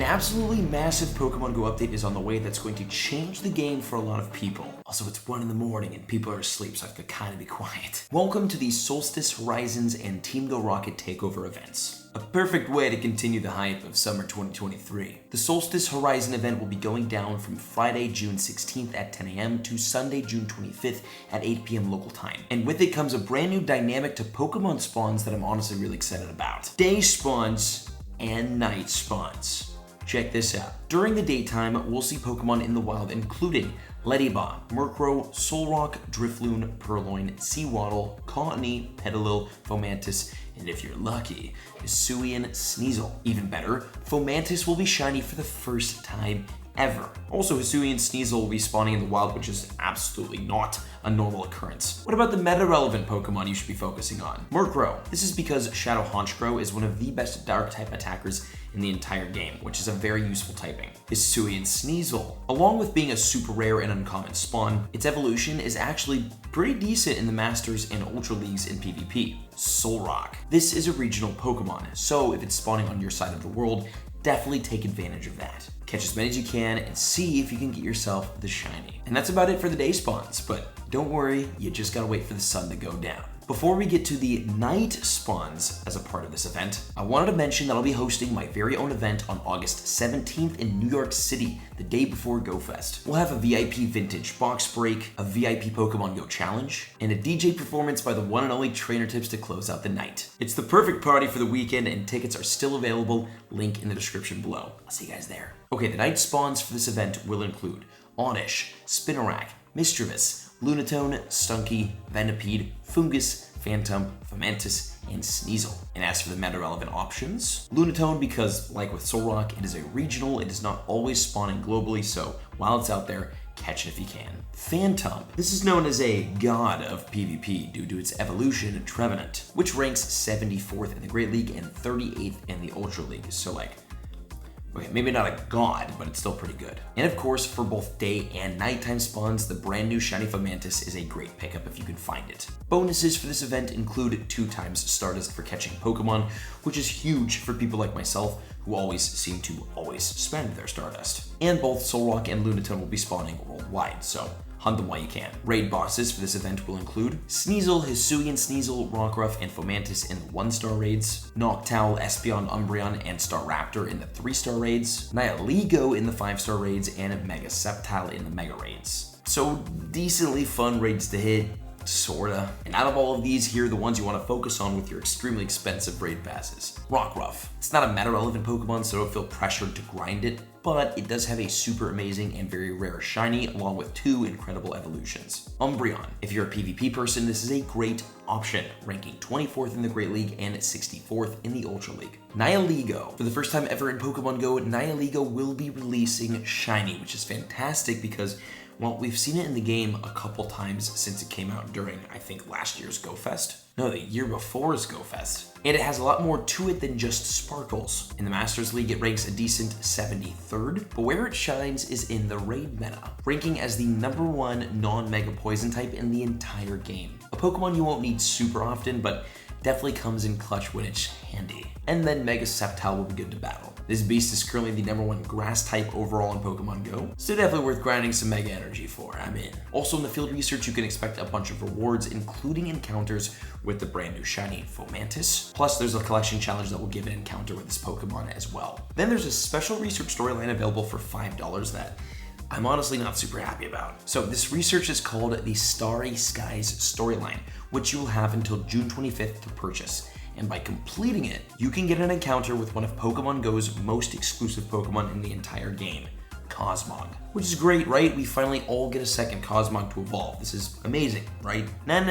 An absolutely massive Pokemon Go update is on the way that's going to change the game for a lot of people. Also, it's 1 in the morning and people are asleep, so I have to kind of be quiet. Welcome to the Solstice, Horizons, and Team Go Rocket Takeover events. A perfect way to continue the hype of summer 2023. The Solstice Horizon event will be going down from Friday, June 16th at 10 a.m. to Sunday, June 25th at 8 p.m. local time. And with it comes a brand new dynamic to Pokemon spawns that I'm honestly really excited about. Day spawns and night spawns. Check this out. During the daytime, we'll see Pokemon in the wild including Ledybah, Murkrow, Solrock, Drifloon, Purloin, Seawaddle, Cottony, Petalil, Fomantis, and if you're lucky, Hisuian Sneasel. Even better, Fomantis will be shiny for the first time ever. Also, Hisuian Sneasel will be spawning in the wild, which is absolutely not a normal occurrence. What about the meta-relevant Pokemon you should be focusing on? Murkrow. This is because Shadow Honchkrow is one of the best Dark-type attackers in the entire game, which is a very useful typing. Hisuian Sneasel. Along with being a super rare and uncommon spawn, its evolution is actually pretty decent in the Masters and Ultra Leagues in PvP. Solrock. This is a regional Pokemon, so if it's spawning on your side of the world, definitely take advantage of that. Catch as many as you can and see if you can get yourself the shiny. And that's about it for the day spawns, but don't worry, you just gotta wait for the sun to go down. Before we get to the night spawns as a part of this event, I wanted to mention that I'll be hosting my very own event on August 17th in New York City, the day before Go Fest. We'll have a VIP vintage box break, a VIP Pokemon Go challenge, and a DJ performance by the one and only Trainer Tips to close out the night. It's the perfect party for the weekend and tickets are still available, link in the description below. I'll see you guys there. Okay, the night spawns for this event will include Oddish, Spinarak, Mischievous, Lunatone, Stunky, Venipede, Fungus, Phantom, Fomantis, and Sneasel. And as for the meta-relevant options, Lunatone because, like with Solrock, it is a regional, it is not always spawning globally, so while it's out there, catch it if you can. Phantom. This is known as a god of PvP due to its evolution in Trevenant, which ranks 74th in the Great League and 38th in the Ultra League, so like, okay, maybe not a god, but it's still pretty good. And of course, for both day and nighttime spawns, the brand new shiny Fomantis is a great pickup if you can find it. Bonuses for this event include 2x Stardust for catching Pokemon, which is huge for people like myself who always seem to spend their Stardust. And both Solrock and Lunatone will be spawning worldwide, so hunt them while you can. Raid bosses for this event will include Sneasel, Hisuian Sneasel, Rockruff, and Fomantis in the 1-star raids, Noctowl, Espeon, Umbreon, and Staraptor in the 3-star raids, Nihilego in the 5-star raids, and Mega Sceptile in the Mega raids. So decently fun raids to hit, sorta. And out of all of these, here are the ones you want to focus on with your extremely expensive raid passes. Rockruff. It's not a meta-relevant Pokemon, so don't feel pressured to grind it, but it does have a super amazing and very rare shiny, along with 2 incredible evolutions. Umbreon. If you're a PvP person, this is a great option, ranking 24th in the Great League and 64th in the Ultra League. Nihilego. For the first time ever in Pokemon Go, Nihilego will be releasing shiny, which is fantastic because, well, we've seen it in the game a couple times since it came out during, I think, last year's Go Fest. No, the year before's Go Fest. And it has a lot more to it than just sparkles. In the Masters League, it ranks a decent 73rd, but where it shines is in the raid meta, ranking as the #1 non-mega poison type in the entire game. A Pokemon you won't need super often, but definitely comes in clutch when it's handy. And then Mega Sceptile will be good to battle. This beast is currently the #1 grass type overall in Pokemon Go, so definitely worth grinding some Mega Energy for, I'm in. Also in the field research, you can expect a bunch of rewards, including encounters with the brand new shiny Fomantis. Plus there's a collection challenge that will give an encounter with this Pokemon as well. Then there's a special research storyline available for $5 that I'm honestly not super happy about. So this research is called the Starry Skies storyline, which you will have until June 25th to purchase. And by completing it, you can get an encounter with one of Pokemon Go's most exclusive Pokemon in the entire game, Cosmo. Which is great, right? We finally all get a second Cosmo to evolve. This is amazing, right? No.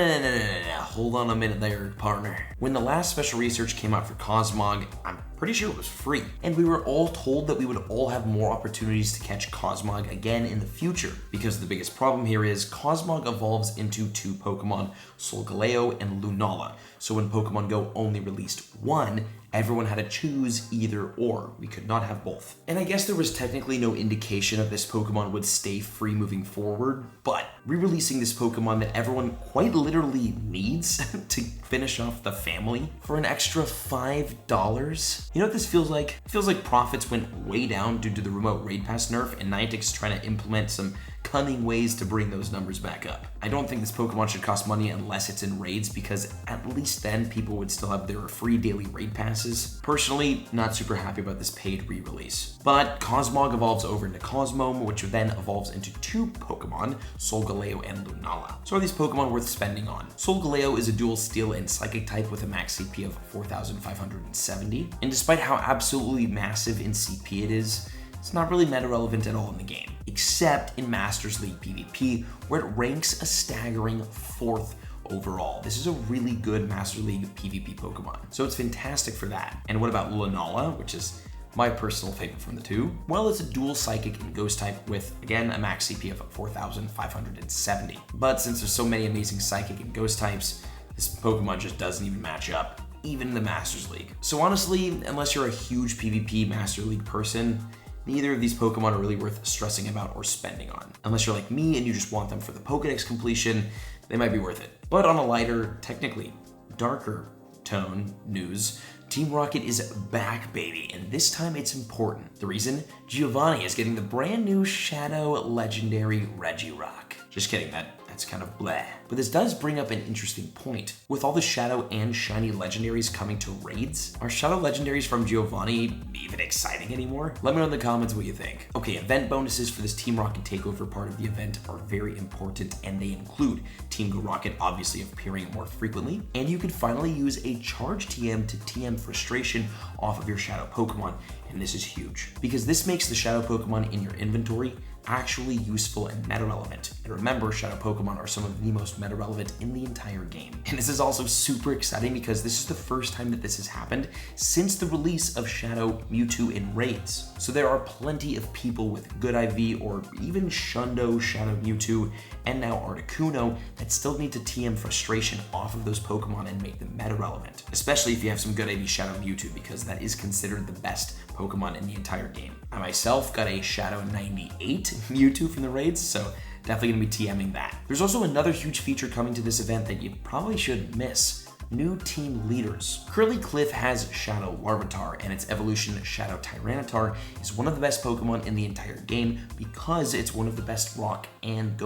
Hold on a minute there, partner. When the last special research came out for Cosmo, I'm pretty sure it was free. And we were all told that we would all have more opportunities to catch Cosmo again in the future. Because the biggest problem here is Cosmo evolves into 2 Pokemon, Solgaleo and Lunala. So when Pokemon Go only released 1, Everyone had to choose either or. We could not have both. And I guess there was technically no indication of this Pokemon would stay free moving forward, but re-releasing this Pokemon that everyone quite literally needs to finish off the family for an extra $5. You know what this feels like? It feels like profits went way down due to the remote raid pass nerf, and Niantic's trying to implement some cunning ways to bring those numbers back up. I don't think this Pokemon should cost money unless it's in raids, because at least then people would still have their free daily raid passes. Personally, not super happy about this paid re-release. But Cosmog evolves over into Cosmo, which then evolves into two Pokemon, Solgaleo and Lunala. So are these Pokemon worth spending on? Solgaleo is a dual Steel and Psychic type with a max CP of 4,570, and despite how absolutely massive in CP it is, it's not really meta relevant at all in the game, except in Masters League PvP, where it ranks a staggering 4th overall. This is a really good Master League PvP Pokemon, so it's fantastic for that. And what about Lunala, which is my personal favorite from the two? Well, it's a dual Psychic and Ghost type with, again, a max CP of 4,570. But since there's so many amazing Psychic and Ghost types, this Pokemon just doesn't even match up, even in the Masters League. So honestly, unless you're a huge PvP Master League person, neither of these Pokemon are really worth stressing about or spending on. Unless you're like me and you just want them for the Pokedex completion, they might be worth it. But on a lighter, technically darker tone news, Team Rocket is back, baby, and this time it's important. The reason? Giovanni is getting the brand new Shadow Legendary Regirock. Just kidding, that's kind of bleh. But this does bring up an interesting point. With all the Shadow and Shiny Legendaries coming to raids, are Shadow Legendaries from Giovanni even exciting anymore? Let me know in the comments what you think. Okay, event bonuses for this Team Rocket takeover part of the event are very important, and they include Team Go Rocket obviously appearing more frequently, and you can finally use a Charge TM to TM Frustration off of your Shadow Pokemon, and this is huge, because this makes the Shadow Pokemon in your inventory actually useful and meta relevant. And remember, Shadow Pokemon are some of the most meta relevant in the entire game. And this is also super exciting because this is the first time that this has happened since the release of Shadow Mewtwo in raids. So there are plenty of people with good IV or even Shundo, Shadow Mewtwo, and now Articuno that still need to TM Frustration off of those Pokemon and make them meta relevant. Especially if you have some good IV Shadow Mewtwo, because that is considered the best Pokemon in the entire game. I myself got a Shadow 98 Mewtwo from the raids, so definitely gonna be TMing that. There's also another huge feature coming to this event that you probably shouldn't miss. New team leaders. Curly Cliff has Shadow Larvitar, and its evolution Shadow Tyranitar is one of the best Pokemon in the entire game because it's one of the best rock and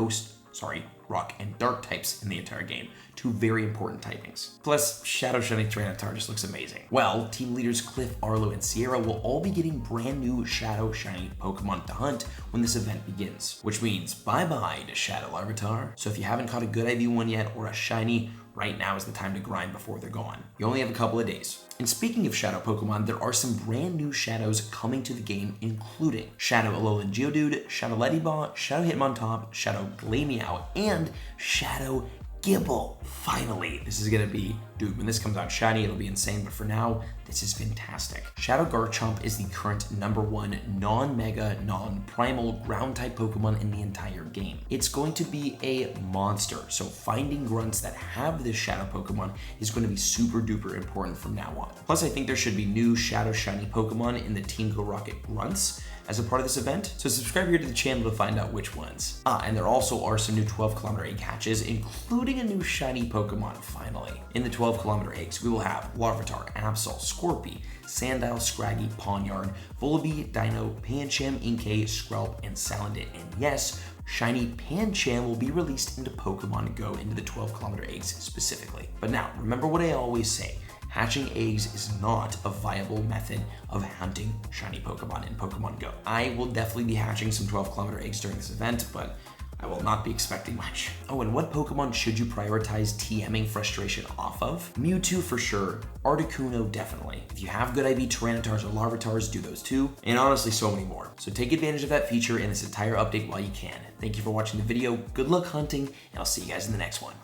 dark types in the entire game. Two very important typings. Plus, Shadow Shiny Tyranitar just looks amazing. Well, team leaders Cliff, Arlo, and Sierra will all be getting brand new Shadow Shiny Pokemon to hunt when this event begins, which means bye-bye to Shadow Larvitar. So if you haven't caught a good IV one yet or a Shiny, right now is the time to grind before they're gone. You only have a couple of days. And speaking of Shadow Pokemon, there are some brand new Shadows coming to the game, including Shadow Alolan Geodude, Shadow Ledybah, Shadow Hitmontop, Shadow Glameow, and Shadow Gibble. Finally, this is gonna be, dude, when this comes out shiny, it'll be insane, but for now, this is fantastic. Shadow Garchomp is the current #1 non-mega, non-primal ground type Pokemon in the entire game. It's going to be a monster, so finding grunts that have this Shadow Pokemon is going to be super duper important from now on. Plus, I think there should be new Shadow Shiny Pokemon in the Team Go Rocket grunts as a part of this event, so subscribe here to the channel to find out which ones. And there also are some new 12-kilometer egg hatches, including a new shiny Pokemon, finally. In the 12-kilometer eggs, we will have Larvitar, Absol, Scorpy, Sandile, Scraggy, Pawniard, Vullaby, Dino, Pancham, Inkay, Skrelp, and Salandit. And yes, shiny Pancham will be released into Pokemon Go into the 12-kilometer eggs specifically. But now, remember what I always say. Hatching eggs is not a viable method of hunting shiny Pokemon in Pokemon Go. I will definitely be hatching some 12-kilometer eggs during this event, but I will not be expecting much. Oh, and what Pokemon should you prioritize TMing Frustration off of? Mewtwo for sure, Articuno definitely. If you have good IV Tyranitars or Larvitars, do those too, and honestly so many more. So take advantage of that feature in this entire update while you can. Thank you for watching the video, good luck hunting, and I'll see you guys in the next one.